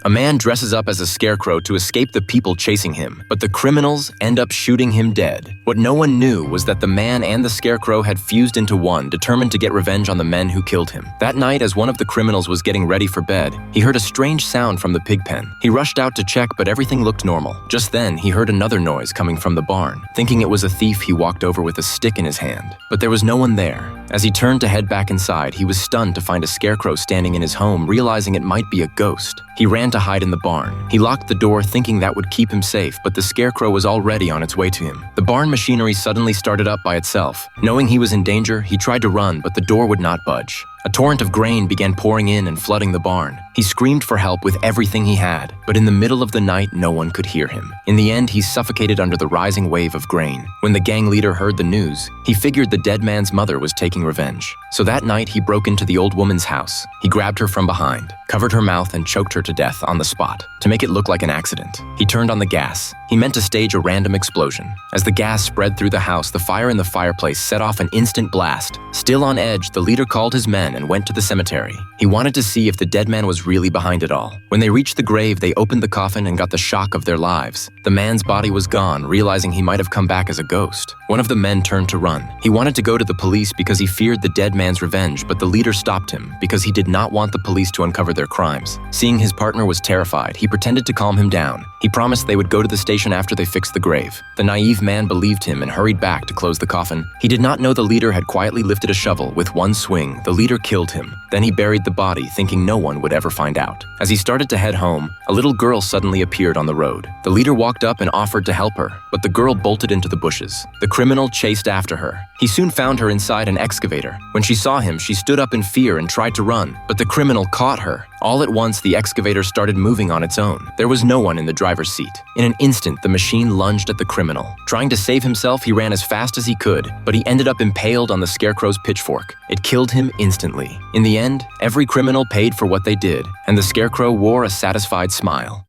A man dresses up as a scarecrow to escape the people chasing him, but the criminals end up shooting him dead. What no one knew was that the man and the scarecrow had fused into one, determined to get revenge on the men who killed him. That night, as one of the criminals was getting ready for bed, he heard a strange sound from the pig pen. He rushed out to check, but everything looked normal. Just then, he heard another noise coming from the barn. Thinking it was a thief, he walked over with a stick in his hand. But there was no one there. As he turned to head back inside, he was stunned to find a scarecrow standing in his home, realizing it might be a ghost. He ran to hide in the barn. He locked the door, thinking that would keep him safe, but the scarecrow was already on its way to him. The barn machinery suddenly started up by itself. Knowing he was in danger, he tried to run, but the door would not budge. A torrent of grain began pouring in and flooding the barn. He screamed for help with everything he had, but in the middle of the night, no one could hear him. In the end, he suffocated under the rising wave of grain. When the gang leader heard the news, he figured the dead man's mother was taking revenge. So that night, he broke into the old woman's house. He grabbed her from behind, covered her mouth, and choked her to death on the spot. To make it look like an accident, he turned on the gas. He meant to stage a random explosion. As the gas spread through the house, the fire in the fireplace set off an instant blast. Still on edge, the leader called his men and went to the cemetery. He wanted to see if the dead man was really behind it all. When they reached the grave, they opened the coffin and got the shock of their lives. The man's body was gone, realizing he might have come back as a ghost. One of the men turned to run. He wanted to go to the police because he feared the dead man's revenge, but the leader stopped him because he did not want the police to uncover their crimes. Seeing his partner was terrified, he pretended to calm him down. He promised they would go to the station after they fixed the grave. The naive man believed him and hurried back to close the coffin. He did not know the leader had quietly lifted a shovel. With one swing, the leader killed him. Then he buried the body, thinking no one would ever find out. As he started to head home, a little girl suddenly appeared on the road. The leader walked up and offered to help her, but the girl bolted into the bushes. The criminal chased after her. He soon found her inside an excavator. When she saw him, she stood up in fear and tried to run, but the criminal caught her. All at once, the excavator started moving on its own. There was no one in the driver's seat. In an instant, the machine lunged at the criminal. Trying to save himself, he ran as fast as he could, but he ended up impaled on the scarecrow's pitchfork. It killed him instantly. In the end, every criminal paid for what they did, and the scarecrow wore a satisfied smile.